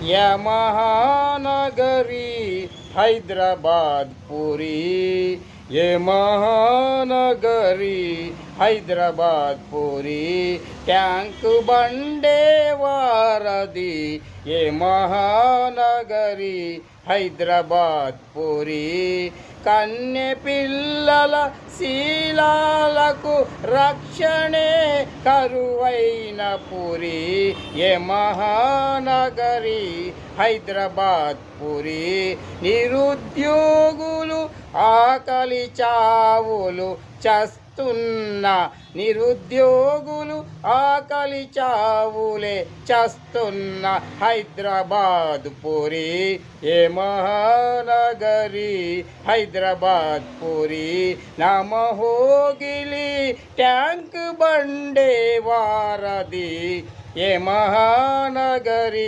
या महानगरी హైదరాబాద్ పూరి, ఏ మహానగరి హైదరాబాద్ పూరి, ట్యాంకు బండే వారది, ఏ మహానగరి హైదరాబాద్ పూరి, కన్నె పిల్లల శీలాలకు రక్షణే కరువైన పురి, ఏ మహానగరి హైదరాబాద్ పురి, నిరుద్యోగులు ఆకలి చావులు చస్తున్న, నిరుద్యోగులు ఆకలి చావులే చస్తున్న హైదరాబాద్ పురి, ఏ మహానగరి హైదరాబాద్ పురి, నమహోగిలి ట్యాంక్ బండే వారది, ఏ మహానగరి